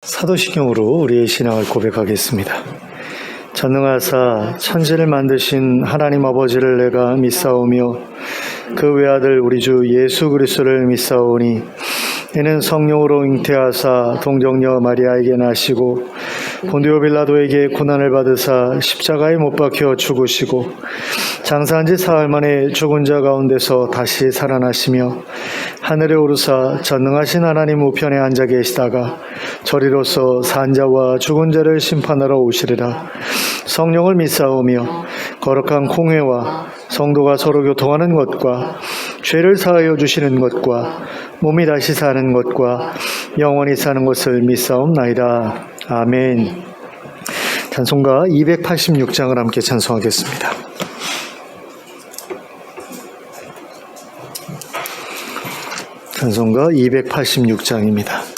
사도신경으로 우리의 신앙을 고백하겠습니다. 전능하사 천지를 만드신 하나님 아버지를 내가 믿사오며 그 외아들 우리 주 예수 그리스도를 믿사오니 이는 성령으로 잉태하사 동정녀 마리아에게 나시고 본디오 빌라도에게 고난을 받으사 십자가에 못 박혀 죽으시고 장사한 지 사흘 만에 죽은 자 가운데서 다시 살아나시며 하늘에 오르사 전능하신 하나님 우편에 앉아 계시다가 저리로서 산 자와 죽은 자를 심판하러 오시리라. 성령을 믿사오며 거룩한 공회와 성도가 서로 교통하는 것과 죄를 사하여 주시는 것과 몸이 다시 사는 것과 영원히 사는 것을 믿사옵나이다. 아멘. 찬송가 286장을 함께 찬송하겠습니다. 찬송가 286장입니다.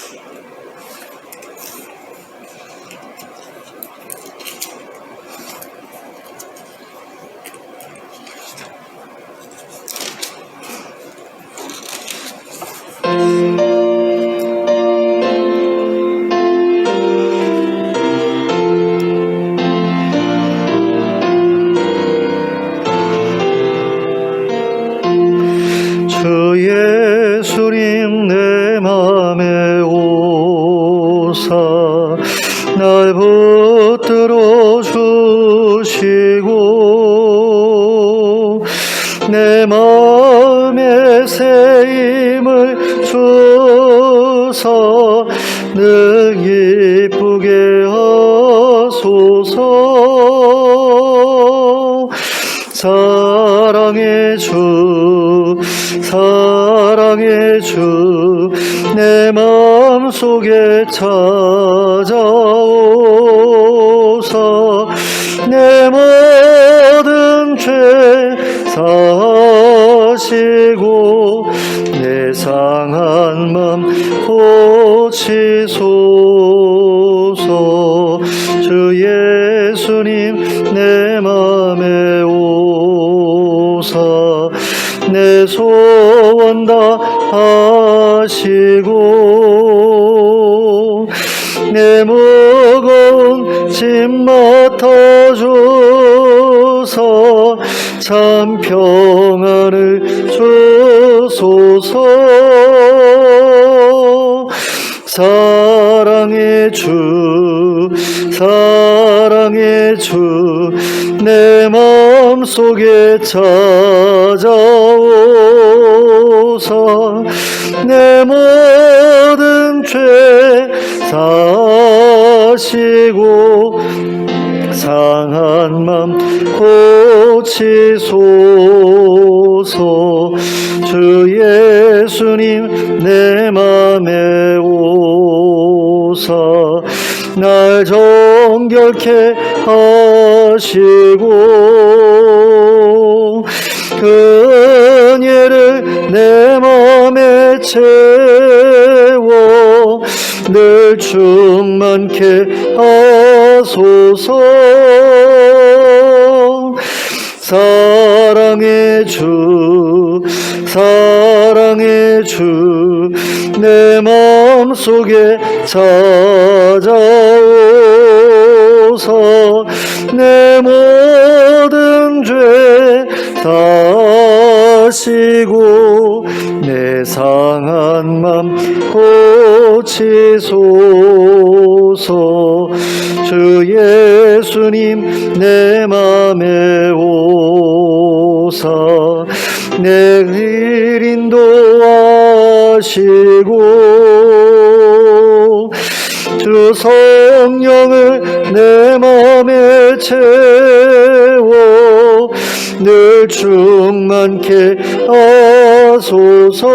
예수님 내 맘에 오사 날 붙들어 주시고 내 마음에 새 힘을 주사 늘 기쁘게 하소서. 사랑의 주 내 마음속에 찾아오사 내 모든 죄 사하시고 내 상한 맘 고치소서. 주 예수님 내 맘에 오사 내 소원 다 하시고 내 무거운 짐 맡아주사 참 평안을 주소서. 사랑의 주 내 마음속에 찾아오사 내 모든 죄 사하시고 상한 맘 고치소서. 주 예수님 내 맘에 오사 날 정결케 하시고 그 은혜를 내 맘에 채워 늘 충만케 하소서. 사랑의 주 내 마음속에 찾아오사 내 모든 죄 다하시고 내 상한 맘 고치소서. 주 예수님 내 맘에 오사 내 길 인도하시고 주 성령을 내 맘에 채워 늘 충만케 하소서.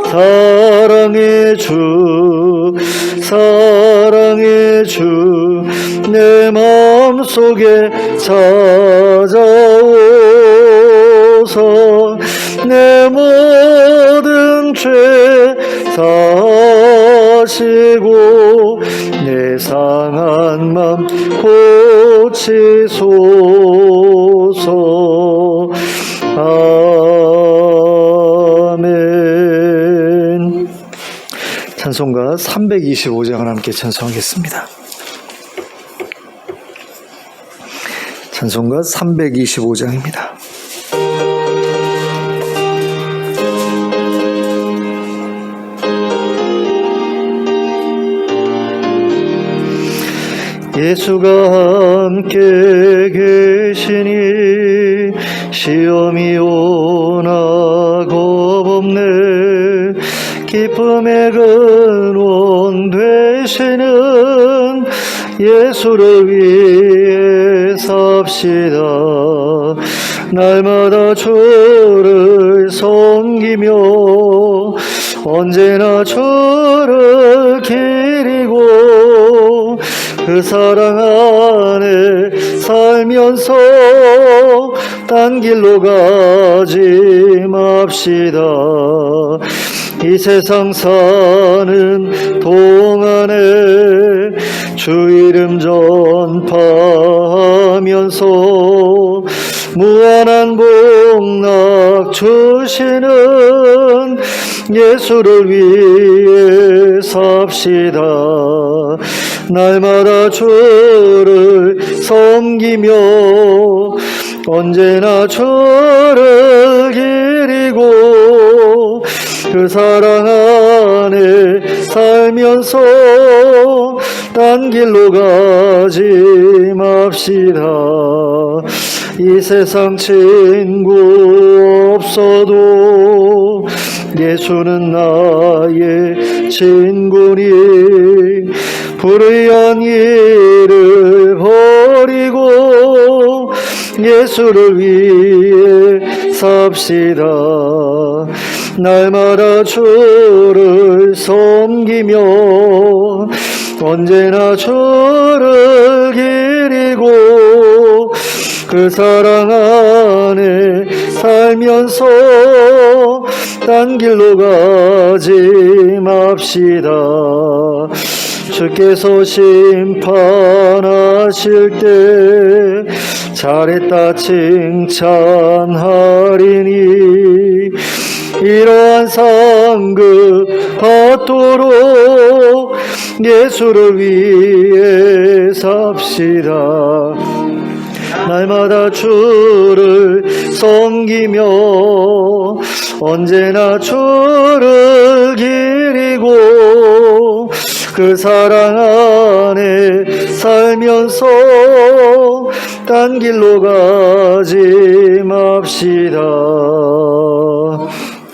사랑의 주 내 마음속에 찾아오사 내 모든 죄 사하시고 내 상한 맘 고치소서. 아멘. 찬송가 325장을 함께 찬송하겠습니다. 찬송가 325장입니다. 예수가 함께 계시니 시험이 오나 겁없네. 기쁨의 근원 되시는 예수를 위해 삽시다. 날마다 주를 섬기며 언제나 주를 기리고 그 사랑 안에 살면서 딴 길로 가지 맙시다. 이 세상 사는 동안에 주 이름 전파하면서 무한한 복락 주시는 예수를 위해 삽시다. 날마다 주를 섬기며 언제나 주를 기리고 그 사랑 안에 살면서 딴 길로 가지 맙시다. 이 세상 친구 없어도 예수는 나의 친구니 불의한 일을 버리고 예수를 위해 삽시다. 날마다 주를 섬기며 언제나 주를 기리고 그 사랑 안에 살면서 딴 길로 가지 맙시다. 주께서 심판하실 때 잘했다 칭찬하리니 이러한 상급 받도록 예수를 위해 삽시다. 날마다 주를 섬기며 언제나 주를 기리고 그 사랑 안에 살면서 딴 길로 가지 맙시다.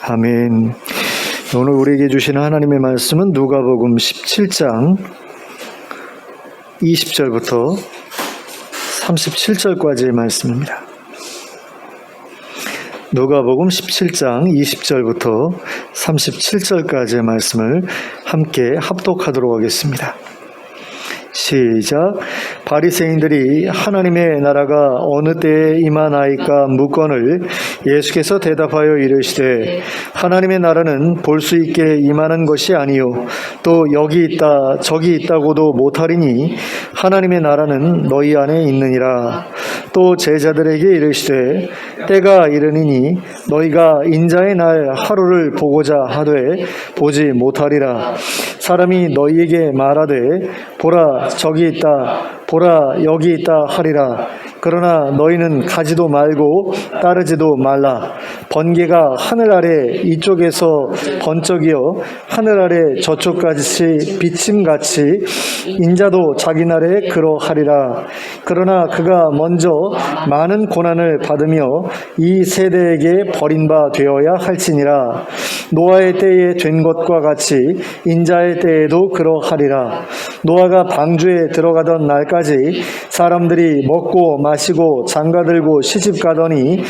아멘. 오늘 우리에게 주시는 하나님의 말씀은 누가복음 17장 20절부터 37절까지의 말씀입니다. 누가복음 17장 20절부터 37절까지의 말씀을 함께 합독하도록 하겠습니다. 시작. 바리새인들이 하나님의 나라가 어느 때에 임하나이까 묻거늘 예수께서 대답하여 이르시되 하나님의 나라는 볼 수 있게 임하는 것이 아니요 또 여기 있다 저기 있다고도 못하리니 하나님의 나라는 너희 안에 있느니라. 또 제자들에게 이르시되 때가 이르니니 너희가 인자의 날 하루를 보고자 하되 보지 못하리라. 사람이 너희에게 말하되 보라 저기 있다 보라 여기 있다 하리라. 그러나 너희는 가지도 말고 따르지도 말라. 번개가 하늘 아래 이쪽에서 번쩍이어 하늘 아래 저쪽까지 비침같이 인자도 자기 날에 그러하리라. 그러나 그가 먼저 많은 고난을 받으며 이 세대에게 버림바 되어야 할지니라. 노아의 때에 된 것과 같이 인자의 때에도 그러하리라. 노아가 방주에 들어가던 날까지 사람들이 먹고 마시고 장가들고 시집가더니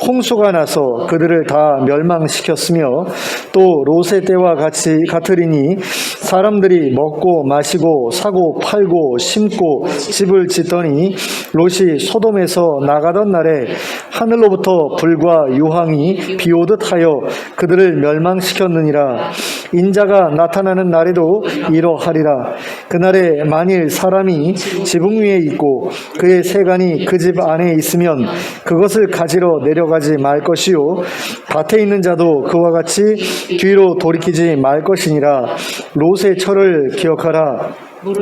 홍수가 나서 그들을 다 멸망시켰으며 또 롯의 때와 같으리니 사람들이 먹고 마시고 사고 팔고 심고 집을 짓더니 롯이 소돔에서 나가던 날에 하늘로부터 불과 유황이 비오듯 하여 그들을 멸망시켰느니라. 인자가 나타나는 날에도 이러하리라. 그날에 만일 사람이 지붕 위에 있고 그의 세간이 그 집 안에 있으면 그것을 가지러 내려가지 말 것이요 밭에 있는 자도 그와 같이 뒤로 돌이키지 말 것이니라. 롯의 철을 기억하라.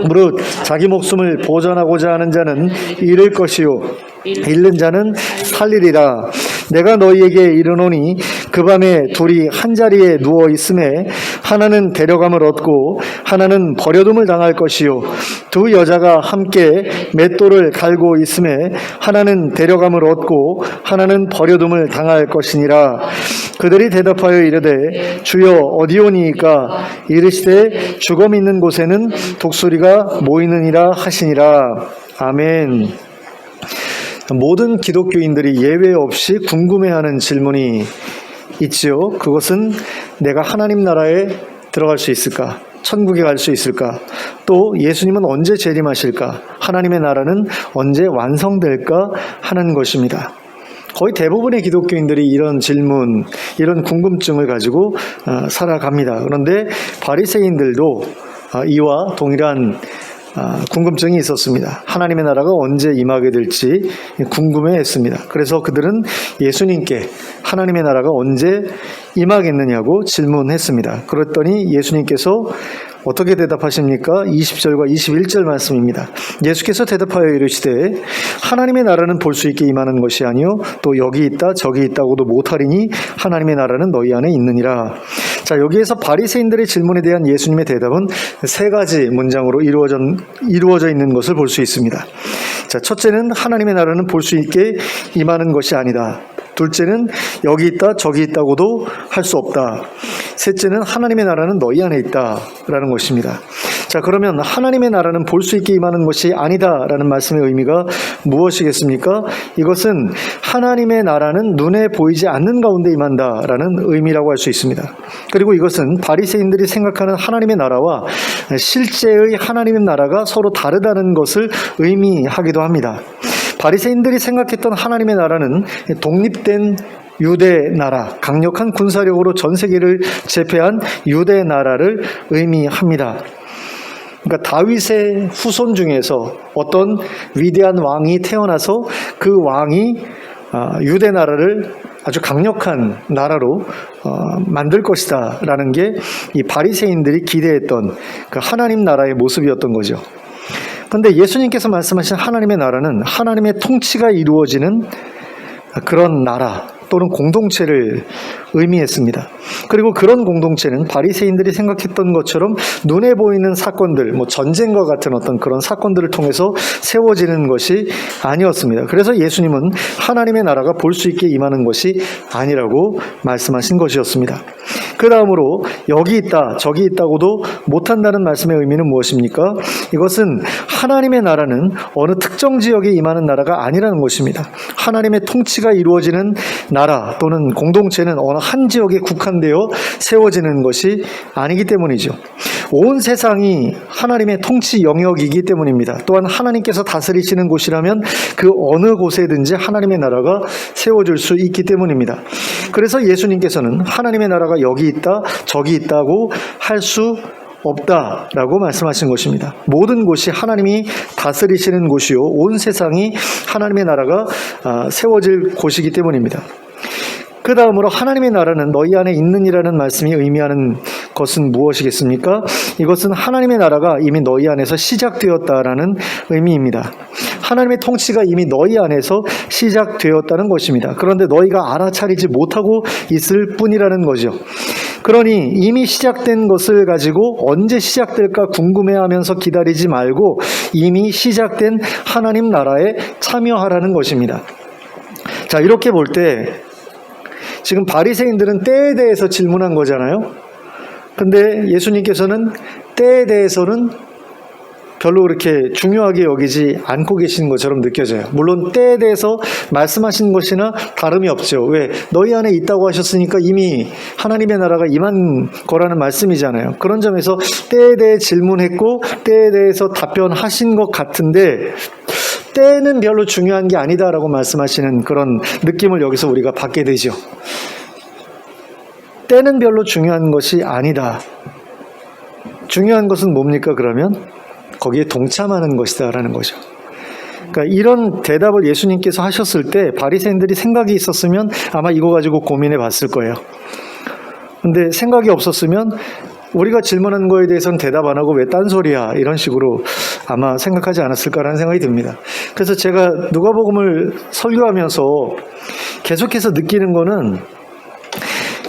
무릇 자기 목숨을 보전하고자 하는 자는 잃을 것이요 잃는 자는 살리리라. 내가 너희에게 이르노니 그 밤에 둘이 한자리에 누워 있음에 하나는 데려감을 얻고 하나는 버려둠을 당할 것이요 두 여자가 함께 맷돌을 갈고 있음에 하나는 데려감을 얻고 하나는 버려둠을 당할 것이니라. 그들이 대답하여 이르되 주여 어디오니이까? 이르시되 죽음 있는 곳에는 독수리가 모이느니라 하시니라. 아멘. 모든 기독교인들이 예외 없이 궁금해하는 질문이 있지요. 그것은 내가 하나님 나라에 들어갈 수 있을까? 천국에 갈 수 있을까? 또 예수님은 언제 재림하실까? 하나님의 나라는 언제 완성될까? 하는 것입니다. 거의 대부분의 기독교인들이 이런 질문, 이런 궁금증을 가지고 살아갑니다. 그런데 바리새인들도 이와 동일한 궁금증이 있었습니다. 하나님의 나라가 언제 임하게 될지 궁금해했습니다. 그래서 그들은 예수님께 하나님의 나라가 언제 임하겠느냐고 질문했습니다. 그랬더니 예수님께서 어떻게 대답하십니까? 20절과 21절 말씀입니다. 예수께서 대답하여 이르시되 하나님의 나라는 볼 수 있게 임하는 것이 아니요 또 여기 있다 저기 있다고도 못하리니 하나님의 나라는 너희 안에 있느니라. 자, 여기에서 바리새인들의 질문에 대한 예수님의 대답은 세 가지 문장으로 이루어져 있는 것을 볼 수 있습니다. 자, 첫째는 하나님의 나라는 볼 수 있게 임하는 것이 아니다. 둘째는 여기 있다 저기 있다고도 할 수 없다. 셋째는 하나님의 나라는 너희 안에 있다라는 것입니다. 자, 그러면 하나님의 나라는 볼 수 있게 임하는 것이 아니다라는 말씀의 의미가 무엇이겠습니까? 이것은 하나님의 나라는 눈에 보이지 않는 가운데 임한다라는 의미라고 할 수 있습니다. 그리고 이것은 바리새인들이 생각하는 하나님의 나라와 실제의 하나님의 나라가 서로 다르다는 것을 의미하기도 합니다. 바리새인들이 생각했던 하나님의 나라는 독립된 유대 나라, 강력한 군사력으로 전 세계를 제패한 유대 나라를 의미합니다. 그러니까 다윗의 후손 중에서 어떤 위대한 왕이 태어나서 그 왕이 유대 나라를 아주 강력한 나라로 만들 것이다 라는 게 이 바리새인들이 기대했던 그 하나님 나라의 모습이었던 거죠. 그런데 예수님께서 말씀하신 하나님의 나라는 하나님의 통치가 이루어지는 그런 나라 또는 공동체를 의미했습니다. 그리고 그런 공동체는 바리새인들이 생각했던 것처럼 눈에 보이는 사건들, 전쟁과 같은 어떤 그런 사건들을 통해서 세워지는 것이 아니었습니다. 그래서 예수님은 하나님의 나라가 볼 수 있게 임하는 것이 아니라고 말씀하신 것이었습니다. 그 다음으로 여기 있다 저기 있다고도 못한다는 말씀의 의미는 무엇입니까? 이것은 하나님의 나라는 어느 특정 지역에 임하는 나라가 아니라는 것입니다. 하나님의 통치가 이루어지는 나라 또는 공동체는 어느 한 지역에 국한되어 세워지는 것이 아니기 때문이죠. 온 세상이 하나님의 통치 영역이기 때문입니다. 또한 하나님께서 다스리시는 곳이라면 그 어느 곳에든지 하나님의 나라가 세워질 수 있기 때문입니다. 그래서 예수님께서는 하나님의 나라가 여기 있다 저기 있다고 할 수 없다라고 말씀하신 것입니다. 모든 곳이 하나님이 다스리시는 곳이요 온 세상이 하나님의 나라가 세워질 곳이기 때문입니다. 그 다음으로 하나님의 나라는 너희 안에 있느니라는 말씀이 의미하는 것은 무엇이겠습니까? 이것은 하나님의 나라가 이미 너희 안에서 시작되었다라는 의미입니다. 하나님의 통치가 이미 너희 안에서 시작되었다는 것입니다. 그런데 너희가 알아차리지 못하고 있을 뿐이라는 거죠. 그러니 이미 시작된 것을 가지고 언제 시작될까 궁금해하면서 기다리지 말고 이미 시작된 하나님 나라에 참여하라는 것입니다. 자, 이렇게 볼 때 지금 바리새인들은 때에 대해서 질문한 거잖아요. 근데 예수님께서는 때에 대해서는 별로 그렇게 중요하게 여기지 않고 계신 것처럼 느껴져요. 물론 때에 대해서 말씀하신 것이나 다름이 없죠. 왜? 너희 안에 있다고 하셨으니까 이미 하나님의 나라가 임한 거라는 말씀이잖아요. 그런 점에서 때에 대해 질문했고 때에 대해서 답변하신 것 같은데 때는 별로 중요한 게 아니다라고 말씀하시는 그런 느낌을 여기서 우리가 받게 되죠. 때는 별로 중요한 것이 아니다. 중요한 것은 뭡니까 그러면? 거기에 동참하는 것이다라는 거죠. 그러니까 이런 대답을 예수님께서 하셨을 때 바리새인들이 생각이 있었으면 아마 이거 가지고 고민해 봤을 거예요. 근데 생각이 없었으면 우리가 질문한 거에 대해서는 대답 안 하고 왜 딴소리야 이런 식으로 아마 생각하지 않았을까라는 생각이 듭니다. 그래서 제가 누가복음을 설교하면서 계속해서 느끼는 거는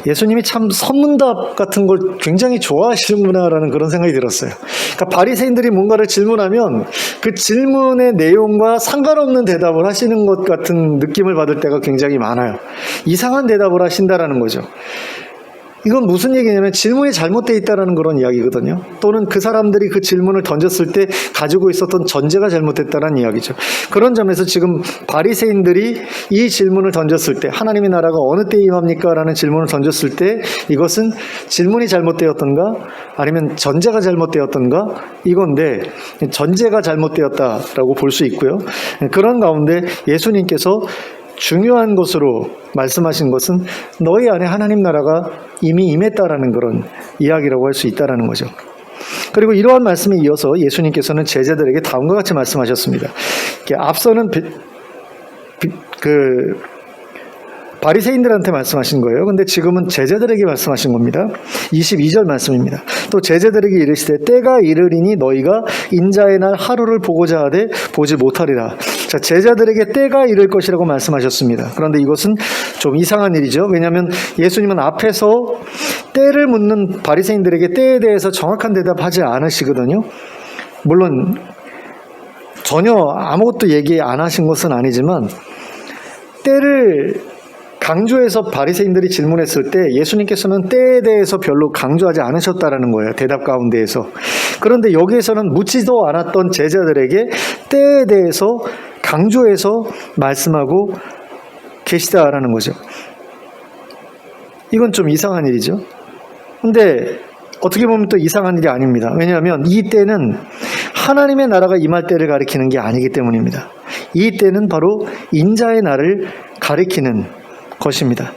예수님이 참 선문답 같은 걸 굉장히 좋아하시는구나라는 그런 생각이 들었어요. 그러니까 바리새인들이 뭔가를 질문하면 그 질문의 내용과 상관없는 대답을 하시는 것 같은 느낌을 받을 때가 굉장히 많아요. 이상한 대답을 하신다라는 거죠. 이건 무슨 얘기냐면 질문이 잘못되어 있다는 그런 이야기거든요. 또는 그 사람들이 그 질문을 던졌을 때 가지고 있었던 전제가 잘못됐다는 이야기죠. 그런 점에서 지금 바리새인들이 이 질문을 던졌을 때 하나님의 나라가 어느 때에 임합니까? 라는 질문을 던졌을 때 이것은 질문이 잘못되었던가 아니면 전제가 잘못되었던가 이건데 전제가 잘못되었다라고 볼 수 있고요. 그런 가운데 예수님께서 중요한 것으로 말씀하신 것은 너희 안에 하나님 나라가 이미 임했다라는 그런 이야기라고 할 수 있다라는 거죠. 그리고 이러한 말씀에 이어서 예수님께서는 제자들에게 다음과 같이 말씀하셨습니다. 앞서는 바리새인들한테 말씀하신 거예요. 근데 지금은 제자들에게 말씀하신 겁니다. 22절 말씀입니다. 또 제자들에게 이르시되 때가 이르리니 너희가 인자의 날 하루를 보고자 하되 보지 못하리라. 자, 제자들에게 때가 이를 것이라고 말씀하셨습니다. 그런데 이것은 좀 이상한 일이죠. 왜냐하면 예수님은 앞에서 때를 묻는 바리새인들에게 때에 대해서 정확한 대답하지 않으시거든요. 물론 전혀 아무것도 얘기 안 하신 것은 아니지만 때를 강조해서 바리새인들이 질문했을 때 예수님께서는 때에 대해서 별로 강조하지 않으셨다라는 거예요. 대답 가운데에서. 그런데 여기에서는 묻지도 않았던 제자들에게 때에 대해서 강조해서 말씀하고 계시다라는 거죠. 이건 좀 이상한 일이죠. 근데 어떻게 보면 또 이상한 일이 아닙니다. 왜냐하면 이 때는 하나님의 나라가 임할 때를 가리키는 게 아니기 때문입니다. 이 때는 바로 인자의 날을 가리키는 것입니다.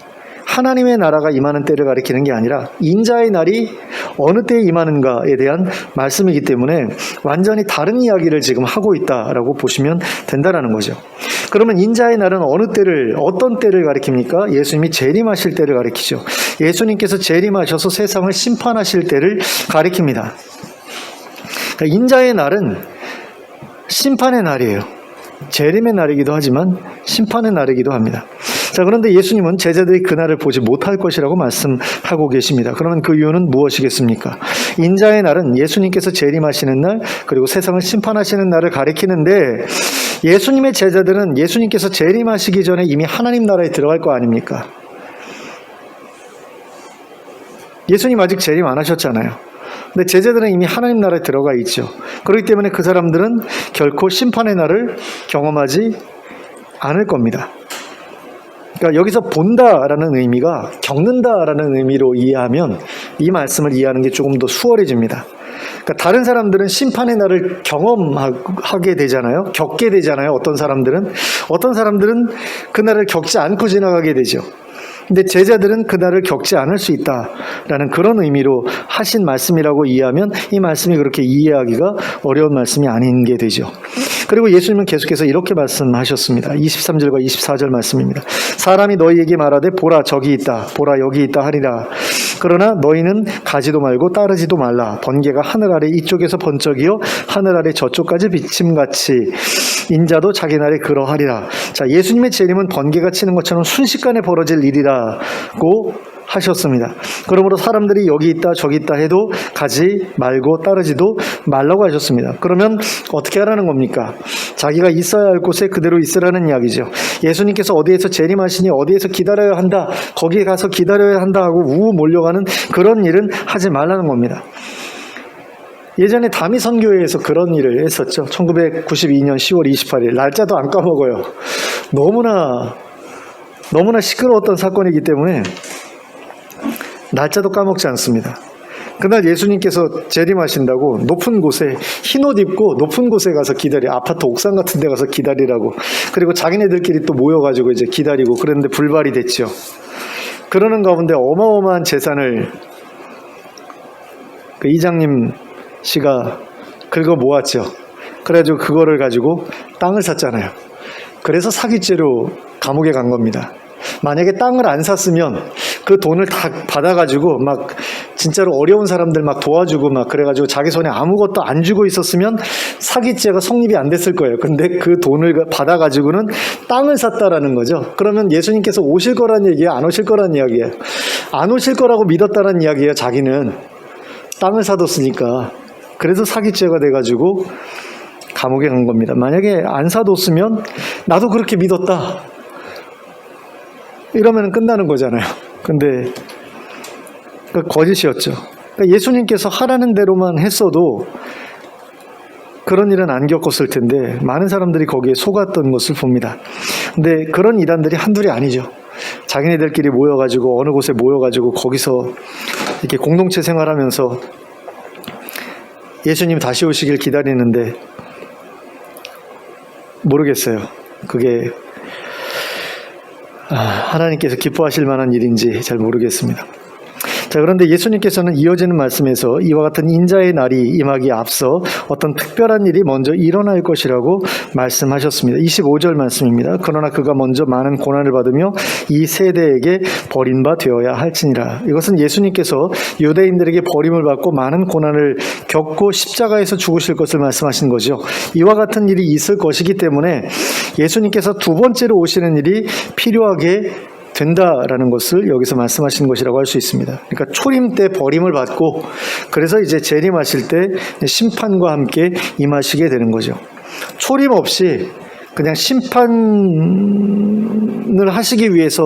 하나님의 나라가 임하는 때를 가리키는 게 아니라 인자의 날이 어느 때에 임하는가에 대한 말씀이기 때문에 완전히 다른 이야기를 지금 하고 있다라고 보시면 된다라는 거죠. 그러면 인자의 날은 어느 때를, 어떤 때를 가리킵니까? 예수님이 재림하실 때를 가리키죠. 예수님께서 재림하셔서 세상을 심판하실 때를 가리킵니다. 그러니까 인자의 날은 심판의 날이에요. 재림의 날이기도 하지만 심판의 날이기도 합니다. 자, 그런데 예수님은 제자들이 그날을 보지 못할 것이라고 말씀하고 계십니다. 그러면 그 이유는 무엇이겠습니까? 인자의 날은 예수님께서 재림하시는 날, 그리고 세상을 심판하시는 날을 가리키는데 예수님의 제자들은 예수님께서 재림하시기 전에 이미 하나님 나라에 들어갈 거 아닙니까? 예수님 아직 재림 안 하셨잖아요. 근데 제자들은 이미 하나님 나라에 들어가 있죠. 그렇기 때문에 그 사람들은 결코 심판의 날을 경험하지 않을 겁니다. 그러니까 여기서 본다라는 의미가 겪는다라는 의미로 이해하면 이 말씀을 이해하는 게 조금 더 수월해집니다. 그러니까 다른 사람들은 심판의 날을 경험하게 되잖아요. 겪게 되잖아요. 어떤 사람들은 그날을 겪지 않고 지나가게 되죠. 근데 제자들은 그날을 겪지 않을 수 있다라는 그런 의미로 하신 말씀이라고 이해하면 이 말씀이 그렇게 이해하기가 어려운 말씀이 아닌 게 되죠. 그리고 예수님은 계속해서 이렇게 말씀하셨습니다. 23절과 24절 말씀입니다. 사람이 너희에게 말하되 보라 저기 있다, 보라 여기 있다 하리라. 그러나 너희는 가지도 말고 따르지도 말라. 번개가 하늘 아래 이쪽에서 번쩍이어 하늘 아래 저쪽까지 비침같이 인자도 자기 날에 그러하리라. 자, 예수님의 재림은 번개가 치는 것처럼 순식간에 벌어질 일이라고 하셨습니다. 그러므로 사람들이 여기 있다 저기 있다 해도 가지 말고 따르지도 말라고 하셨습니다. 그러면 어떻게 하라는 겁니까? 자기가 있어야 할 곳에 그대로 있으라는 이야기죠. 예수님께서 어디에서 재림하시니 어디에서 기다려야 한다, 거기에 가서 기다려야 한다 하고 우우 몰려가는 그런 일은 하지 말라는 겁니다. 예전에 다미 선교회에서 그런 일을 했었죠. 1992년 10월 28일 날짜도 안 까먹어요. 너무나 시끄러웠던 사건이기 때문에 날짜도 까먹지 않습니다. 그날 예수님께서 재림하신다고 높은 곳에 흰옷 입고 높은 곳에 가서 아파트 옥상 같은 데 가서 기다리라고, 그리고 자기네들끼리 또 모여가지고 이제 기다리고 그랬는데 불발이 됐죠. 그러는 가운데 어마어마한 재산을 그 이장님 씨가 긁어 모았죠. 그래가지고 그거를 가지고 땅을 샀잖아요. 그래서 사기죄로 감옥에 간 겁니다. 만약에 땅을 안 샀으면 그 돈을 다 받아가지고 막 진짜로 어려운 사람들 막 도와주고 막 그래가지고 자기 손에 아무것도 안 쥐고 있었으면 사기죄가 성립이 안 됐을 거예요. 근데 그 돈을 받아가지고는 땅을 샀다라는 거죠. 그러면 예수님께서 오실 거란 얘기예요? 안 오실 거란 이야기예요? 안 오실 거라고 믿었다는 이야기예요. 자기는 땅을 사뒀으니까. 그래서 사기죄가 돼가지고 감옥에 간 겁니다. 만약에 안 사뒀으면 나도 그렇게 믿었다 이러면 끝나는 거잖아요. 근데 그 거짓이었죠. 그러니까 예수님께서 하라는 대로만 했어도 그런 일은 안 겪었을 텐데 많은 사람들이 거기에 속았던 것을 봅니다. 근데 그런 이단들이 한둘이 아니죠. 자기네들끼리 모여가지고 어느 곳에 모여가지고 거기서 이렇게 공동체 생활하면서 예수님 다시 오시길 기다리는데 모르겠어요. 그게 하나님께서 기뻐하실 만한 일인지 잘 모르겠습니다. 자, 그런데 예수님께서는 이어지는 말씀에서 이와 같은 인자의 날이 임하기에 앞서 어떤 특별한 일이 먼저 일어날 것이라고 말씀하셨습니다. 25절 말씀입니다. 그러나 그가 먼저 많은 고난을 받으며 이 세대에게 버림바 되어야 할지니라. 이것은 예수님께서 유대인들에게 버림을 받고 많은 고난을 겪고 십자가에서 죽으실 것을 말씀하신 거죠. 이와 같은 일이 있을 것이기 때문에 예수님께서 두 번째로 오시는 일이 필요하게 된다라는 것을 여기서 말씀하신 것이라고 할 수 있습니다. 그러니까 초림 때 버림을 받고 그래서 이제 재림하실 때 심판과 함께 임하시게 되는 거죠. 초림 없이 그냥 심판을 하시기 위해서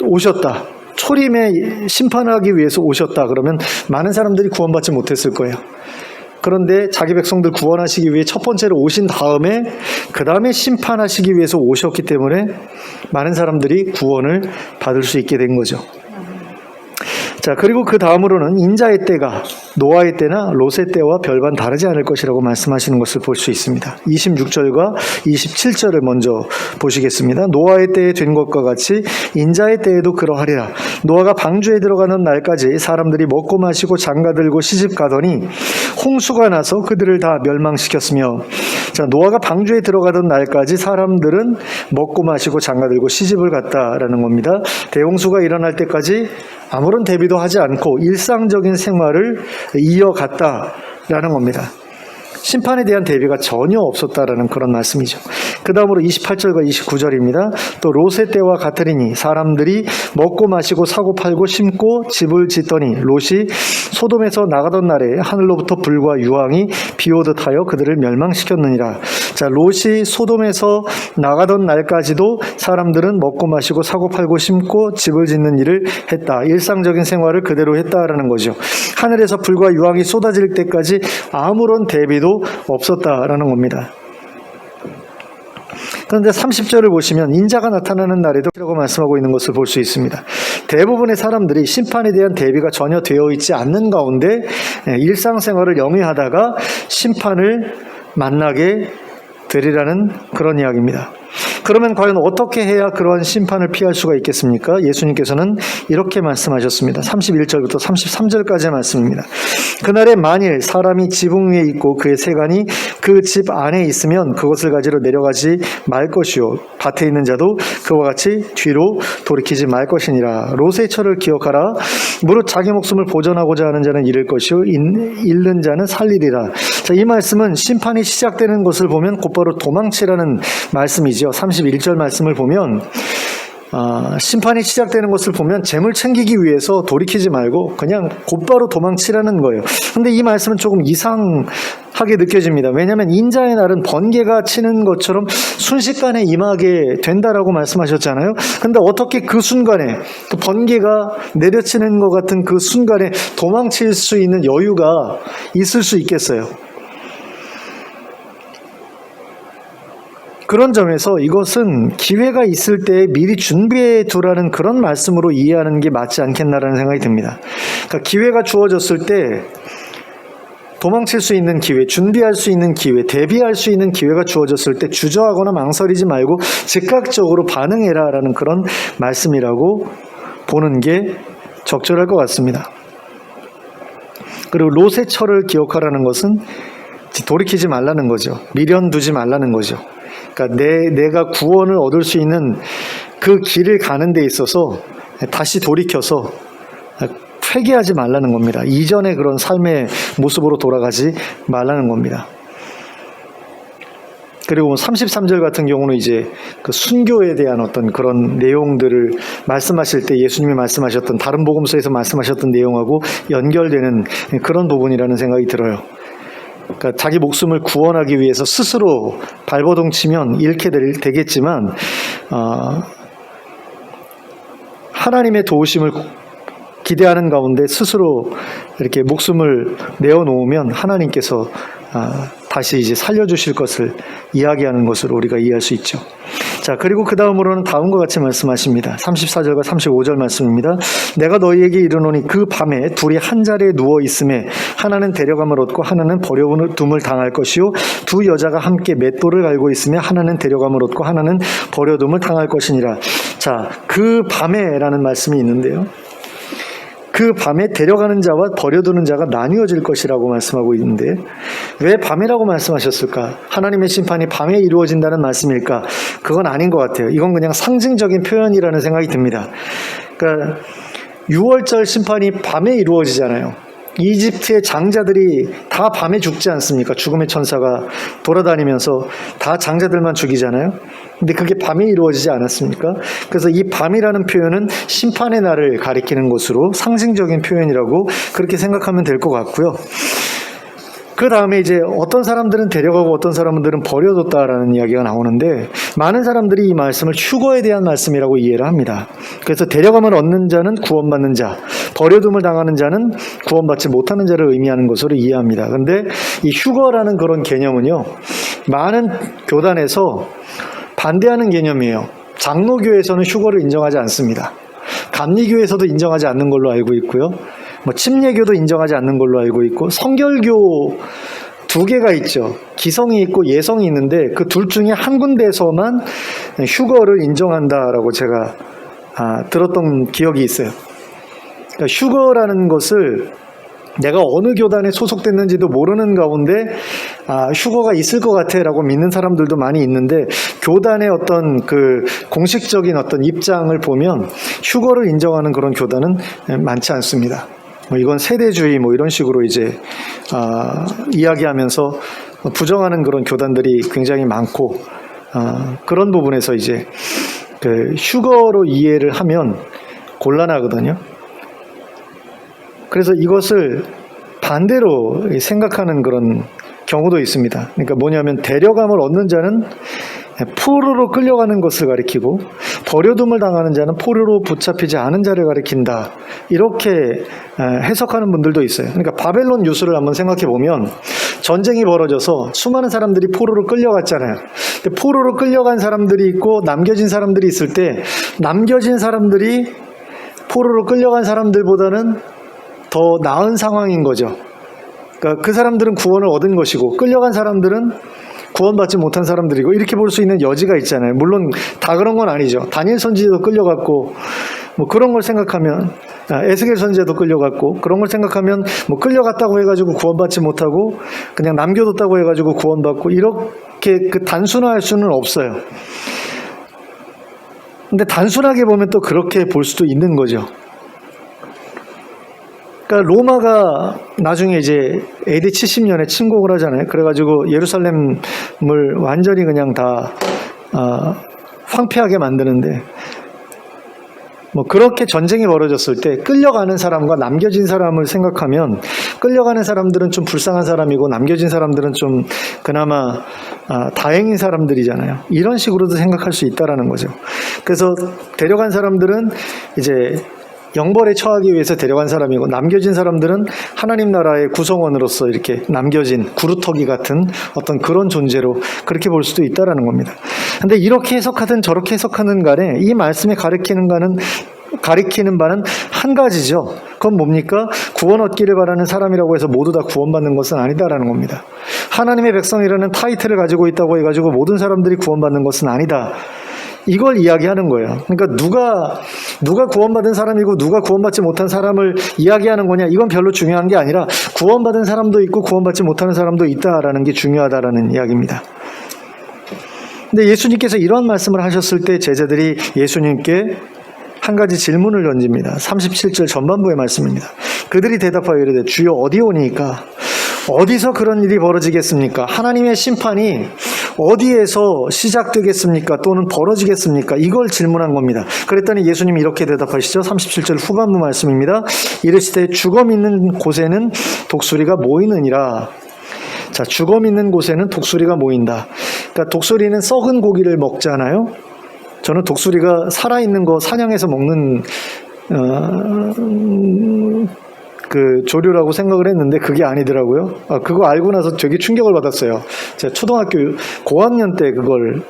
오셨다. 초림에 심판하기 위해서 오셨다. 그러면 많은 사람들이 구원받지 못했을 거예요. 그런데 자기 백성들 구원하시기 위해 첫 번째로 오신 다음에 그 다음에 심판하시기 위해서 오셨기 때문에 많은 사람들이 구원을 받을 수 있게 된 거죠. 자, 그리고 그 다음으로는 인자의 때가 노아의 때나 롯의 때와 별반 다르지 않을 것이라고 말씀하시는 것을 볼 수 있습니다. 26절과 27절을 먼저 보시겠습니다. 노아의 때에 된 것과 같이 인자의 때에도 그러하리라. 노아가 방주에 들어가는 날까지 사람들이 먹고 마시고 장가들고 시집가더니 홍수가 나서 그들을 다 멸망시켰으며, 자, 노아가 방주에 들어가던 날까지 사람들은 먹고 마시고 장가들고 시집을 갔다라는 겁니다. 대홍수가 일어날 때까지 아무런 대비도 하지 않고 일상적인 생활을 이어갔다라는 겁니다. 심판에 대한 대비가 전혀 없었다라는 그런 말씀이죠. 그 다음으로 28절과 29절입니다. 또 롯의 때와 같으리니 사람들이 먹고 마시고 사고 팔고 심고 집을 짓더니 롯이 소돔에서 나가던 날에 하늘로부터 불과 유황이 비오듯 하여 그들을 멸망시켰느니라. 자, 롯이 소돔에서 나가던 날까지도 사람들은 먹고 마시고 사고 팔고 심고 집을 짓는 일을 했다. 일상적인 생활을 그대로 했다라는 거죠. 하늘에서 불과 유황이 쏟아질 때까지 아무런 대비도 없었다라는 겁니다. 그런데 30절을 보시면 인자가 나타나는 날에도 라고 말씀하고 있는 것을 볼 수 있습니다. 대부분의 사람들이 심판에 대한 대비가 전혀 되어 있지 않는 가운데 일상생활을 영위하다가 심판을 만나게 되리라는 그런 이야기입니다. 그러면 과연 어떻게 해야 그러한 심판을 피할 수가 있겠습니까? 예수님께서는 이렇게 말씀하셨습니다. 31절부터 33절까지의 말씀입니다. 그날에 만일 사람이 지붕 위에 있고 그의 세간이 그 집 안에 있으면 그것을 가지러 내려가지 말 것이요 밭에 있는 자도 그와 같이 뒤로 돌이키지 말 것이니라. 롯의 철을 기억하라. 무릇 자기 목숨을 보존하고자 하는 자는 잃을 것이요 잃는 자는 살리리라. 자, 이 말씀은 심판이 시작되는 것을 보면 곧바로 도망치라는 말씀이죠. 31절 말씀을 보면 심판이 시작되는 것을 보면 재물 챙기기 위해서 돌이키지 말고 그냥 곧바로 도망치라는 거예요. 근데 이 말씀은 조금 이상하게 느껴집니다. 왜냐하면 인자의 날은 번개가 치는 것처럼 순식간에 임하게 된다라고 말씀하셨잖아요. 근데 어떻게 그 순간에 또 번개가 내려치는 것 같은 그 순간에 도망칠 수 있는 여유가 있을 수 있겠어요? 그런 점에서 이것은 기회가 있을 때 미리 준비해 두라는 그런 말씀으로 이해하는 게 맞지 않겠나라는 생각이 듭니다. 그러니까 기회가 주어졌을 때 도망칠 수 있는 기회, 준비할 수 있는 기회, 대비할 수 있는 기회가 주어졌을 때 주저하거나 망설이지 말고 즉각적으로 반응해라라는 그런 말씀이라고 보는 게 적절할 것 같습니다. 그리고 롯의 철을 기억하라는 것은 돌이키지 말라는 거죠. 미련 두지 말라는 거죠. 그러니까 내가 구원을 얻을 수 있는 그 길을 가는 데 있어서 다시 돌이켜서 회개하지 말라는 겁니다. 이전의 그런 삶의 모습으로 돌아가지 말라는 겁니다. 그리고 33절 같은 경우는 이제 그 순교에 대한 어떤 그런 내용들을 말씀하실 때 예수님이 말씀하셨던 다른 복음서에서 말씀하셨던 내용하고 연결되는 그런 부분이라는 생각이 들어요. 그러니까 자기 목숨을 구원하기 위해서 스스로 발버둥 치면 잃게 되겠지만 하나님의 도우심을 기대하는 가운데 스스로 이렇게 목숨을 내어놓으면 하나님께서 다시 이제 살려주실 것을 이야기하는 것으로 우리가 이해할 수 있죠. 자, 그리고 그 다음으로는 다음과 같이 말씀하십니다. 34절과 35절 말씀입니다. 내가 너희에게 이르노니 그 밤에 둘이 한 자리에 누워 있음에 하나는 데려감을 얻고 하나는 버려둠을 당할 것이요 두 여자가 함께 맷돌을 갈고 있으며 하나는 데려감을 얻고 하나는 버려둠을 당할 것이니라. 자, 그 밤에라는 말씀이 있는데요. 그 밤에 데려가는 자와 버려두는 자가 나뉘어질 것이라고 말씀하고 있는데 왜 밤이라고 말씀하셨을까? 하나님의 심판이 밤에 이루어진다는 말씀일까? 그건 아닌 것 같아요. 이건 그냥 상징적인 표현이라는 생각이 듭니다. 그러니까 6월절 심판이 밤에 이루어지잖아요. 이집트의 장자들이 다 밤에 죽지 않습니까? 죽음의 천사가 돌아다니면서 다 장자들만 죽이잖아요. 근데 그게 밤에 이루어지지 않았습니까? 그래서 이 밤이라는 표현은 심판의 날을 가리키는 것으로 상징적인 표현이라고 그렇게 생각하면 될 것 같고요. 그 다음에 이제 어떤 사람들은 데려가고 어떤 사람들은 버려뒀다라는 이야기가 나오는데 많은 사람들이 이 말씀을 휴거에 대한 말씀이라고 이해를 합니다. 그래서 데려감을 얻는 자는 구원받는 자, 버려둠을 당하는 자는 구원받지 못하는 자를 의미하는 것으로 이해합니다. 그런데 이 휴거라는 그런 개념은요, 많은 교단에서 반대하는 개념이에요. 장로교에서는 휴거를 인정하지 않습니다. 감리교에서도 인정하지 않는 걸로 알고 있고요. 침례교도 인정하지 않는 걸로 알고 있고 성결교 두 개가 있죠. 기성이 있고 예성이 있는데 그 둘 중에 한 군데에서만 휴거를 인정한다라고 제가 들었던 기억이 있어요. 그러니까 휴거라는 것을 내가 어느 교단에 소속됐는지도 모르는 가운데 휴거가 있을 것 같아 라고 믿는 사람들도 많이 있는데 교단의 어떤 그 공식적인 어떤 입장을 보면 휴거를 인정하는 그런 교단은 많지 않습니다. 이건 세대주의 이런 식으로 이제 이야기하면서 부정하는 그런 교단들이 굉장히 많고 그런 부분에서 이제 그 휴거로 이해를 하면 곤란하거든요. 그래서 이것을 반대로 생각하는 그런 경우도 있습니다. 그러니까 뭐냐면 데려감을 얻는 자는 포로로 끌려가는 것을 가리키고 버려둠을 당하는 자는 포로로 붙잡히지 않은 자를 가리킨다. 이렇게 해석하는 분들도 있어요. 그러니까 바벨론 유수를 한번 생각해 보면 전쟁이 벌어져서 수많은 사람들이 포로로 끌려갔잖아요. 근데 포로로 끌려간 사람들이 있고 남겨진 사람들이 있을 때 남겨진 사람들이 포로로 끌려간 사람들보다는 더 나은 상황인 거죠. 그러니까 그 사람들은 구원을 얻은 것이고 끌려간 사람들은 구원받지 못한 사람들이고 이렇게 볼 수 있는 여지가 있잖아요. 물론 다 그런 건 아니죠. 다니엘 선지자도 끌려갔고 그런 걸 생각하면 에스겔 선지자도 끌려갔고 그런 걸 생각하면 끌려갔다고 해가지고 구원받지 못하고 그냥 남겨뒀다고 해가지고 구원받고 이렇게 그 단순화할 수는 없어요. 근데 단순하게 보면 또 그렇게 볼 수도 있는 거죠. 그러니까 로마가 나중에 이제 AD 70년에 침공을 하잖아요. 그래가지고 예루살렘을 완전히 그냥 다 황폐하게 만드는데 그렇게 전쟁이 벌어졌을 때 끌려가는 사람과 남겨진 사람을 생각하면 끌려가는 사람들은 좀 불쌍한 사람이고 남겨진 사람들은 좀 그나마 다행인 사람들이잖아요. 이런 식으로도 생각할 수 있다라는 거죠. 그래서 데려간 사람들은 이제 영벌에 처하기 위해서 데려간 사람이고 남겨진 사람들은 하나님 나라의 구성원으로서 이렇게 남겨진 구루터기 같은 어떤 그런 존재로 그렇게 볼 수도 있다라는 겁니다. 근데 이렇게 해석하든 저렇게 해석하든 간에 이 말씀에 가리키는 가리키는 바는 한 가지죠. 그건 뭡니까? 구원 얻기를 바라는 사람이라고 해서 모두 다 구원받는 것은 아니다라는 겁니다. 하나님의 백성이라는 타이틀을 가지고 있다고 해가지고 모든 사람들이 구원받는 것은 아니다. 이걸 이야기하는 거예요. 그러니까 누가 구원받은 사람이고 누가 구원받지 못한 사람을 이야기하는 거냐, 이건 별로 중요한 게 아니라 구원받은 사람도 있고 구원받지 못하는 사람도 있다라는 게 중요하다라는 이야기입니다. 근데 예수님께서 이런 말씀을 하셨을 때 제자들이 예수님께 한 가지 질문을 던집니다. 37절 전반부의 말씀입니다. 그들이 대답하여 이르되 주여 어디 오니까? 어디서 그런 일이 벌어지겠습니까? 하나님의 심판이 어디에서 시작되겠습니까? 또는 벌어지겠습니까? 이걸 질문한 겁니다. 그랬더니 예수님이 이렇게 대답하시죠. 37절 후반부 말씀입니다. 이르시되 죽음 있는 곳에는 독수리가 모이느니라. 자, 죽음 있는 곳에는 독수리가 모인다. 그러니까 독수리는 썩은 고기를 먹잖아요. 저는 독수리가 살아있는 거 사냥해서 먹는 그 조류라고 생각을 했는데 그게 아니더라고요. 그거 알고 나서 되게 충격을 받았어요. 제가 초등학교 고학년 때 그걸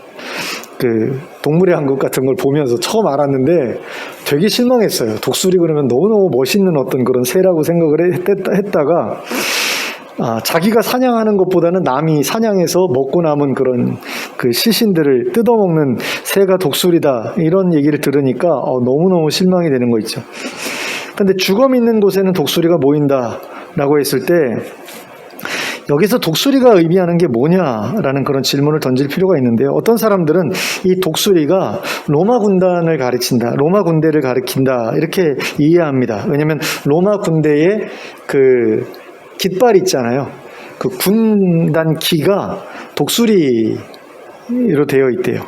그 동물의 왕국 같은 걸 보면서 처음 알았는데 되게 실망했어요. 독수리 그러면 너무너무 멋있는 어떤 그런 새라고 생각을 했다가 자기가 사냥하는 것보다는 남이 사냥해서 먹고 남은 그런 그 시신들을 뜯어먹는 새가 독수리다, 이런 얘기를 들으니까 너무너무 실망이 되는 거 있죠. 근데 죽음 있는 곳에는 독수리가 모인다라고 했을 때 여기서 독수리가 의미하는 게 뭐냐라는 그런 질문을 던질 필요가 있는데요. 어떤 사람들은 이 독수리가 로마 군단을 가르친다, 로마 군대를 가리킨다, 이렇게 이해합니다. 왜냐하면 로마 군대의 그 깃발 있잖아요. 그 군단 기가 독수리로 되어 있대요.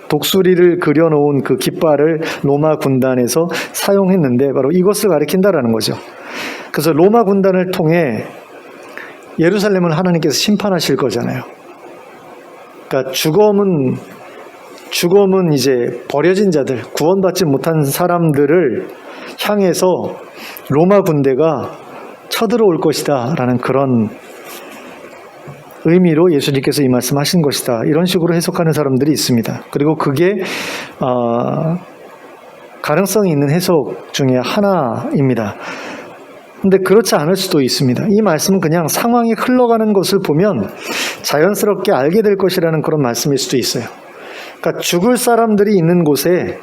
독수리를 그려놓은 그 깃발을 로마 군단에서 사용했는데 바로 이것을 가리킨다라는 거죠. 그래서 로마 군단을 통해 예루살렘을 하나님께서 심판하실 거잖아요. 그러니까 죽음은 이제 버려진 자들, 구원받지 못한 사람들을 향해서 로마 군대가 쳐들어올 것이다 라는 그런 의미로 예수님께서 이 말씀하신 것이다, 이런 식으로 해석하는 사람들이 있습니다. 그리고 그게 가능성이 있는 해석 중에 하나입니다. 근데 그렇지 않을 수도 있습니다. 이 말씀은 그냥 상황이 흘러가는 것을 보면 자연스럽게 알게 될 것이라는 그런 말씀일 수도 있어요. 그러니까 죽을 사람들이 있는 곳에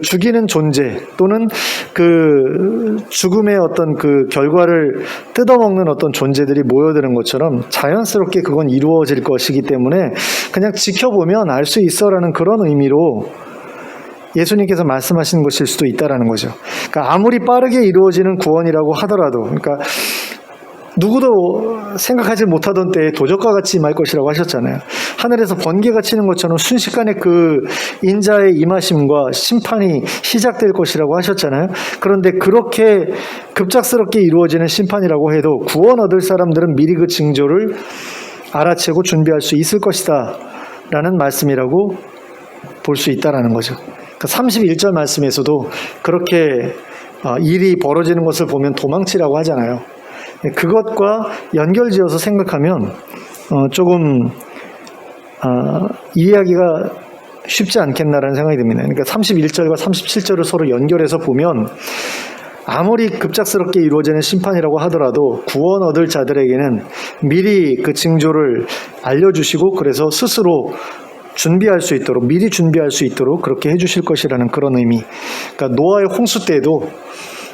죽이는 존재 또는 그 죽음의 어떤 그 결과를 뜯어먹는 어떤 존재들이 모여드는 것처럼 자연스럽게 그건 이루어질 것이기 때문에 그냥 지켜보면 알 수 있어라는 그런 의미로 예수님께서 말씀하신 것일 수도 있다라는 거죠. 그러니까 아무리 빠르게 이루어지는 구원이라고 하더라도, 그러니까 누구도 생각하지 못하던 때에 도적과 같이 임할 것이라고 하셨잖아요. 하늘에서 번개가 치는 것처럼 순식간에 그 인자의 임하심과 심판이 시작될 것이라고 하셨잖아요. 그런데 그렇게 급작스럽게 이루어지는 심판이라고 해도 구원 얻을 사람들은 미리 그 징조를 알아채고 준비할 수 있을 것이다 라는 말씀이라고 볼 수 있다라는 거죠. 31절 말씀에서도 그렇게 일이 벌어지는 것을 보면 도망치라고 하잖아요. 그것과 연결지어서 생각하면 조금 이해하기가 쉽지 않겠나라는 생각이 듭니다. 그러니까 31절과 37절을 서로 연결해서 보면 아무리 급작스럽게 이루어지는 심판이라고 하더라도 구원 얻을 자들에게는 미리 그 징조를 알려주시고 그래서 스스로 준비할 수 있도록, 미리 준비할 수 있도록 그렇게 해주실 것이라는 그런 의미. 그러니까 노아의 홍수 때에도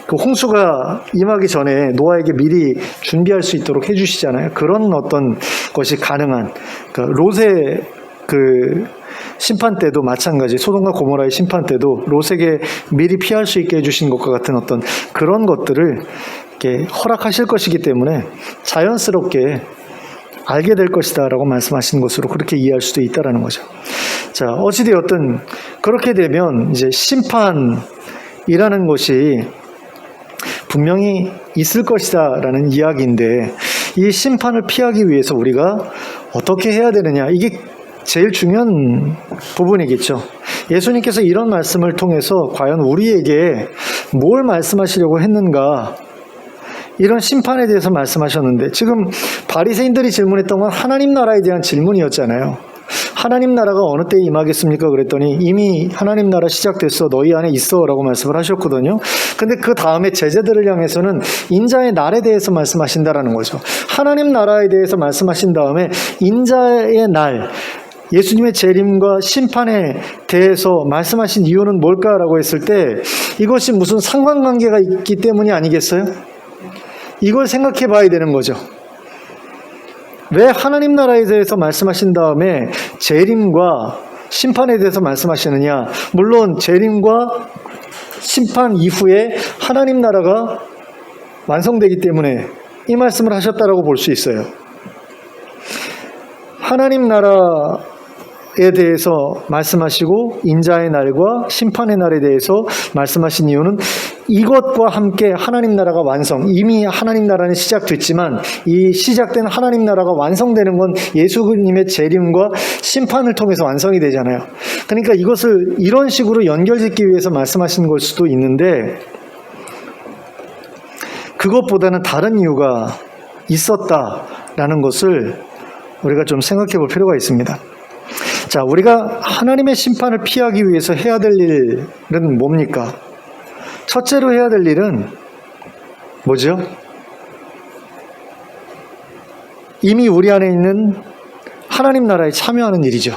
그 홍수가 임하기 전에 노아에게 미리 준비할 수 있도록 해주시잖아요. 그런 어떤 것이 가능한, 그러니까 롯의 그 심판 때도 마찬가지, 소돔과 고모라의 심판 때도 롯에게 미리 피할 수 있게 해주신 것과 같은 어떤 그런 것들을 이렇게 허락하실 것이기 때문에 자연스럽게 알게 될 것이다 라고 말씀하신 것으로 그렇게 이해할 수도 있다라는 거죠. 자, 어찌되었든 그렇게 되면 이제 심판이라는 것이 분명히 있을 것이다 라는 이야기인데, 이 심판을 피하기 위해서 우리가 어떻게 해야 되느냐, 이게 제일 중요한 부분이겠죠. 예수님께서 이런 말씀을 통해서 과연 우리에게 뭘 말씀하시려고 했는가, 이런 심판에 대해서 말씀하셨는데, 지금 바리새인들이 질문했던 건 하나님 나라에 대한 질문이었잖아요. 하나님 나라가 어느 때에 임하겠습니까? 그랬더니 이미 하나님 나라 시작됐어. 너희 안에 있어. 라고 말씀을 하셨거든요. 근데 그 다음에 제자들을 향해서는 인자의 날에 대해서 말씀하신다라는 거죠. 하나님 나라에 대해서 말씀하신 다음에 인자의 날, 예수님의 재림과 심판에 대해서 말씀하신 이유는 뭘까라고 했을 때 이것이 무슨 상관관계가 있기 때문이 아니겠어요? 이걸 생각해 봐야 되는 거죠. 왜 하나님 나라에 대해서 말씀하신 다음에 재림과 심판에 대해서 말씀하시느냐? 물론 재림과 심판 이후에 하나님 나라가 완성되기 때문에 이 말씀을 하셨다라고 볼 수 있어요. 하나님 나라에 대해서 말씀하시고 인자의 날과 심판의 날에 대해서 말씀하신 이유는 이것과 함께 하나님 나라가 완성, 이미 하나님 나라는 시작됐지만 이 시작된 하나님 나라가 완성되는 건 예수님의 재림과 심판을 통해서 완성이 되잖아요. 그러니까 이것을 이런 식으로 연결짓기 위해서 말씀하신 걸 수도 있는데 그것보다는 다른 이유가 있었다라는 것을 우리가 좀 생각해 볼 필요가 있습니다. 자, 우리가 하나님의 심판을 피하기 위해서 해야 될 일은 뭡니까? 첫째로 해야 될 일은 뭐죠? 이미 우리 안에 있는 하나님 나라에 참여하는 일이죠.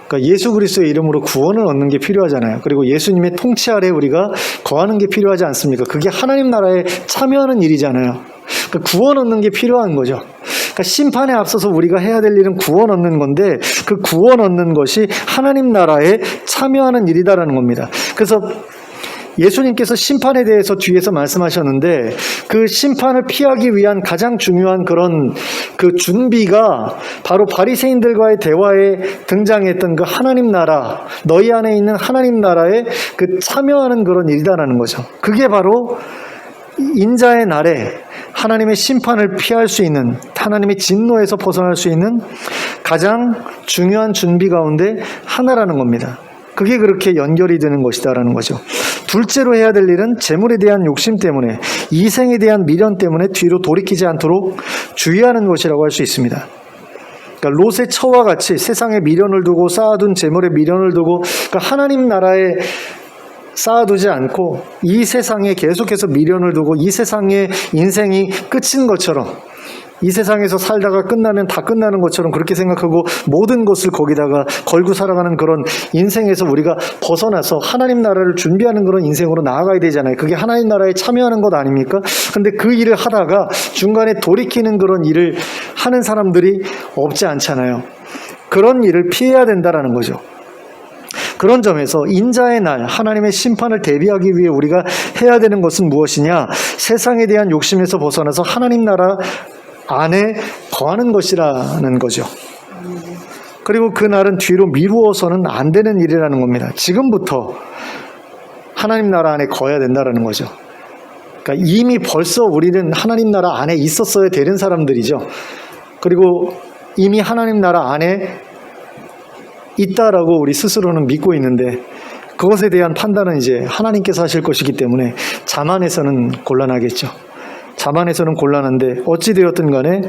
그러니까 예수 그리스도의 이름으로 구원을 얻는 게 필요하잖아요. 그리고 예수님의 통치 아래 우리가 거하는 게 필요하지 않습니까? 그게 하나님 나라에 참여하는 일이잖아요. 그러니까 구원 얻는 게 필요한 거죠. 그러니까 심판에 앞서서 우리가 해야 될 일은 구원 얻는 건데 그 구원 얻는 것이 하나님 나라에 참여하는 일이다라는 겁니다. 그래서 예수님께서 심판에 대해서 뒤에서 말씀하셨는데 그 심판을 피하기 위한 가장 중요한 그런 그 준비가 바로 바리새인들과의 대화에 등장했던 그 하나님 나라, 너희 안에 있는 하나님 나라에 그 참여하는 그런 일이다라는 거죠. 그게 바로 인자의 날에 하나님의 심판을 피할 수 있는, 하나님의 진노에서 벗어날 수 있는 가장 중요한 준비 가운데 하나라는 겁니다. 그게 그렇게 연결이 되는 것이다라는 거죠. 둘째로 해야 될 일은 재물에 대한 욕심 때문에, 이생에 대한 미련 때문에 뒤로 돌이키지 않도록 주의하는 것이라고 할 수 있습니다. 그러니까 롯의 처와 같이 세상에 미련을 두고 쌓아둔 재물에 미련을 두고 그러니까 하나님 나라에 쌓아두지 않고 이 세상에 계속해서 미련을 두고 이 세상의 인생이 끝인 것처럼, 이 세상에서 살다가 끝나면 다 끝나는 것처럼 그렇게 생각하고 모든 것을 거기다가 걸고 살아가는 그런 인생에서 우리가 벗어나서 하나님 나라를 준비하는 그런 인생으로 나아가야 되잖아요. 그게 하나님 나라에 참여하는 것 아닙니까? 근데 그 일을 하다가 중간에 돌이키는 그런 일을 하는 사람들이 없지 않잖아요. 그런 일을 피해야 된다라는 거죠. 그런 점에서 인자의 날, 하나님의 심판을 대비하기 위해 우리가 해야 되는 것은 무엇이냐? 세상에 대한 욕심에서 벗어나서 하나님 나라 안에 거하는 것이라는 거죠. 그리고 그 날은 뒤로 미루어서는 안 되는 일이라는 겁니다. 지금부터 하나님 나라 안에 거해야 된다는 거죠. 그러니까 이미 벌써 우리는 하나님 나라 안에 있었어야 되는 사람들이죠. 그리고 이미 하나님 나라 안에 있다라고 우리 스스로는 믿고 있는데 그것에 대한 판단은 이제 하나님께서 하실 것이기 때문에 자만해서는 곤란하겠죠. 자만해서는 곤란한데 어찌되었든 간에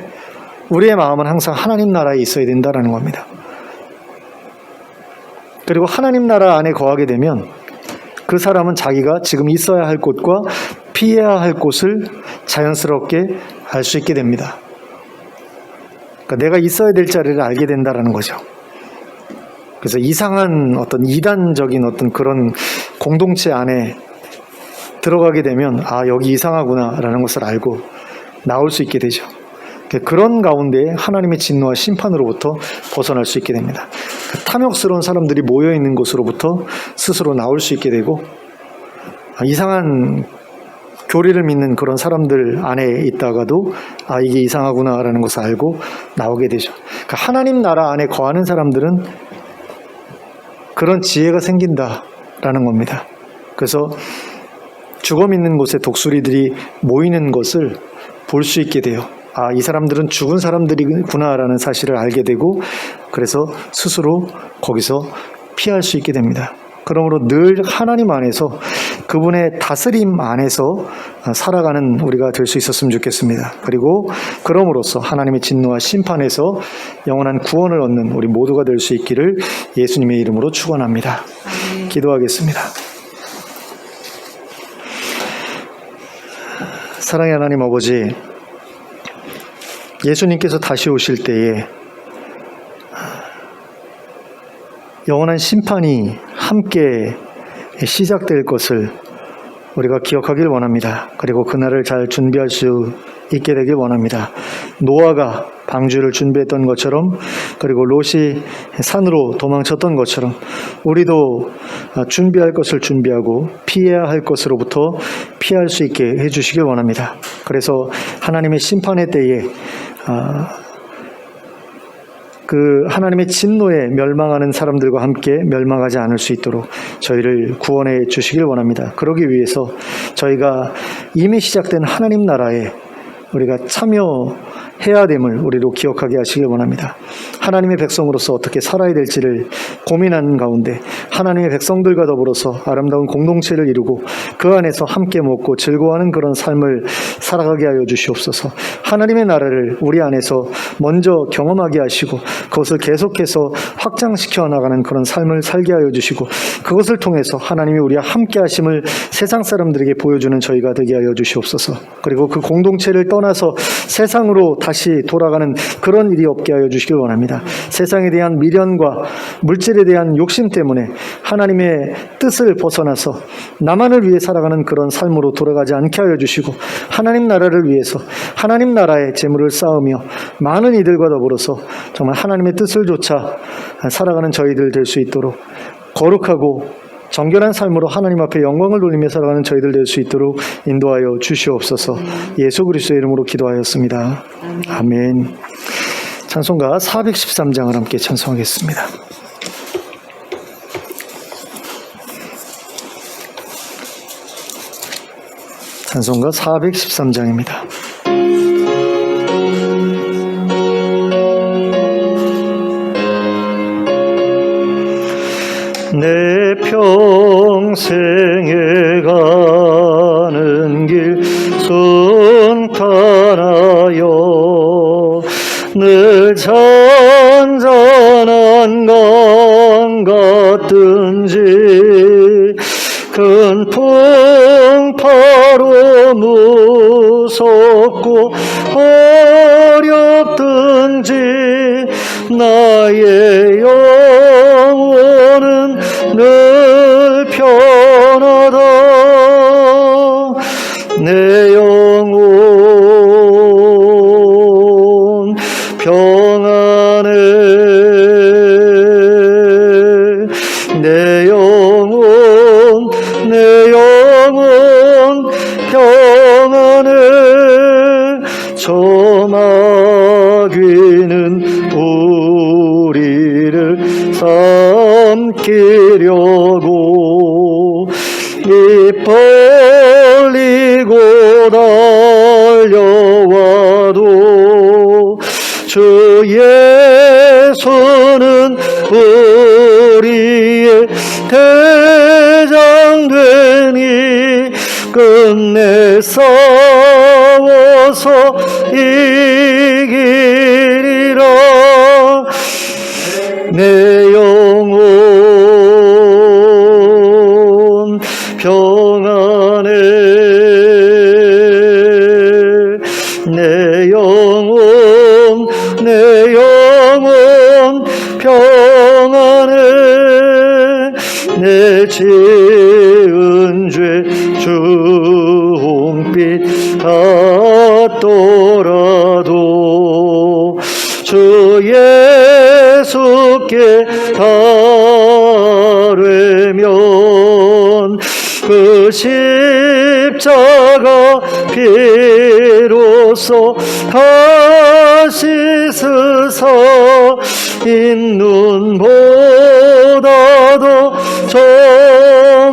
우리의 마음은 항상 하나님 나라에 있어야 된다는 겁니다. 그리고 하나님 나라 안에 거하게 되면 그 사람은 자기가 지금 있어야 할 곳과 피해야 할 곳을 자연스럽게 알 수 있게 됩니다. 그러니까 내가 있어야 될 자리를 알게 된다는 거죠. 그래서 이상한 어떤 이단적인 어떤 그런 공동체 안에 들어가게 되면 아, 여기 이상하구나 라는 것을 알고 나올 수 있게 되죠. 그런 가운데 하나님의 진노와 심판으로부터 벗어날 수 있게 됩니다. 탐욕스러운 사람들이 모여있는 곳으로부터 스스로 나올 수 있게 되고 이상한 교리를 믿는 그런 사람들 안에 있다가도 아, 이게 이상하구나 라는 것을 알고 나오게 되죠. 그러니까 하나님 나라 안에 거하는 사람들은 그런 지혜가 생긴다라는 겁니다. 그래서 죽어 믿는 곳에 독수리들이 모이는 것을 볼 수 있게 돼요. 아, 이 사람들은 죽은 사람들이구나라는 사실을 알게 되고 그래서 스스로 거기서 피할 수 있게 됩니다. 그러므로 늘 하나님 안에서 그분의 다스림 안에서 살아가는 우리가 될 수 있었으면 좋겠습니다. 그리고 그럼으로써 하나님의 진노와 심판에서 영원한 구원을 얻는 우리 모두가 될 수 있기를 예수님의 이름으로 축원합니다. 기도하겠습니다. 사랑의 하나님 아버지, 예수님께서 다시 오실 때에 영원한 심판이 함께 시작될 것을 우리가 기억하길 원합니다. 그리고 그날을 잘 준비할 수 있게 되길 원합니다. 노아가 방주를 준비했던 것처럼, 그리고 롯이 산으로 도망쳤던 것처럼 우리도 준비할 것을 준비하고 피해야 할 것으로부터 피할 수 있게 해주시길 원합니다. 그래서 하나님의 심판의 때에 그 하나님의 진노에 멸망하는 사람들과 함께 멸망하지 않을 수 있도록 저희를 구원해 주시길 원합니다. 그러기 위해서 저희가 이미 시작된 하나님 나라에 우리가 참여해야 됨을 우리로 기억하게 하시길 원합니다. 하나님의 백성으로서 어떻게 살아야 될지를 고민하는 가운데 하나님의 백성들과 더불어서 아름다운 공동체를 이루고 그 안에서 함께 먹고 즐거워하는 그런 삶을 살아가게 하여 주시옵소서. 하나님의 나라를 우리 안에서 먼저 경험하게 하시고 그것을 계속해서 확장시켜 나가는 그런 삶을 살게 하여 주시고, 그것을 통해서 하나님이 우리와 함께 하심을 세상 사람들에게 보여주는 저희가 되게 하여 주시옵소서. 그리고 그 공동체를 떠나서 세상으로 다시 돌아가는 그런 일이 없게 하여 주시길 원합니다. 세상에 대한 미련과 물질에 대한 욕심 때문에 하나님의 뜻을 벗어나서 나만을 위해 살아가는 그런 삶으로 돌아가지 않게 하여 주시고, 하나님 나라를 위해서 하나님 나라의 재물을 쌓으며 많은 이들과 더불어서 정말 하나님의 뜻을 좇아 살아가는 저희들 될 수 있도록 거룩하고 정결한 삶으로 하나님 앞에 영광을 돌리며 살아가는 저희들 될 수 있도록 인도하여 주시옵소서. 예수 그리스도의 이름으로 기도하였습니다. 아멘. 찬송가 413장을 함께 찬송하겠습니다. 찬송가 413장입니다. 내 평생에 가는 길 순탄하여 늘 잔잔한 강 같든지 큰 풍파로 무섭고 어렵든지 나의 영혼은 늘 편하다. 내 영혼 평안해. 내 영혼 평안해. 저 마귀는 우리를 삼키려고 입 벌리고 달려와도 주 예수는 우리의 대장 되니 끝내 싸워서 이기리라. 내 영혼 평안해. 내 영혼 평안해. 내 지은 죄 주홍빛 같더라도 주 예수께 가려면 그 십자가 피로써 다시 스사 인눈보다도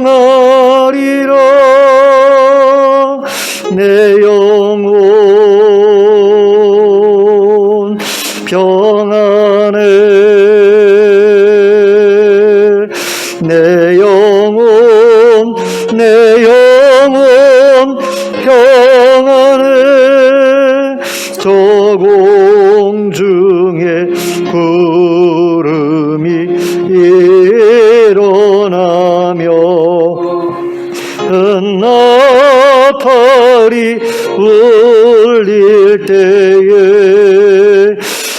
정하리라. 내 영혼 평안해. 내 영혼 평안에 저 공중에 구름이 일어나며 나팔이 울릴 때에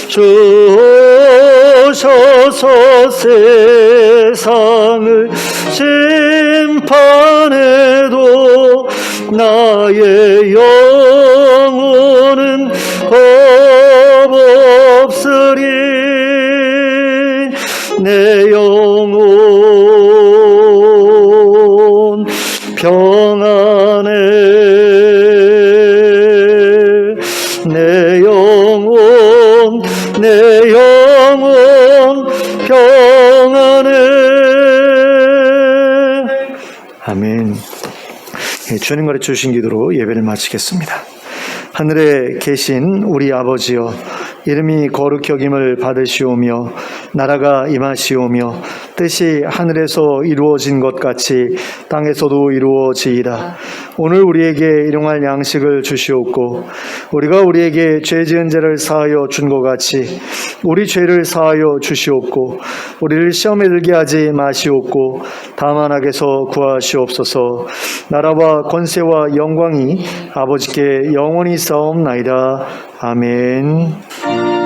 주셔서 세상을 심판해도 나의 영혼은 겁없으리. 내 영혼 평안해. 내 영혼 평안해. 아멘. 주님 가르쳐 주신 기도로 예배를 마치겠습니다. 하늘에 계신 우리 아버지여, 이름이 거룩히 여김을 받으시오며 나라가 임하시오며 뜻이 하늘에서 이루어진 것 같이 땅에서도 이루어지이다. 오늘 우리에게 일용할 양식을 주시옵고 우리가 우리에게 죄 지은 자를 사하여 준 것 같이 우리 죄를 사하여 주시옵고 우리를 시험에 들게 하지 마시옵고 다만 악에서 구하시옵소서. 나라와 권세와 영광이 아버지께 영원히 싸움나이다. 아멘.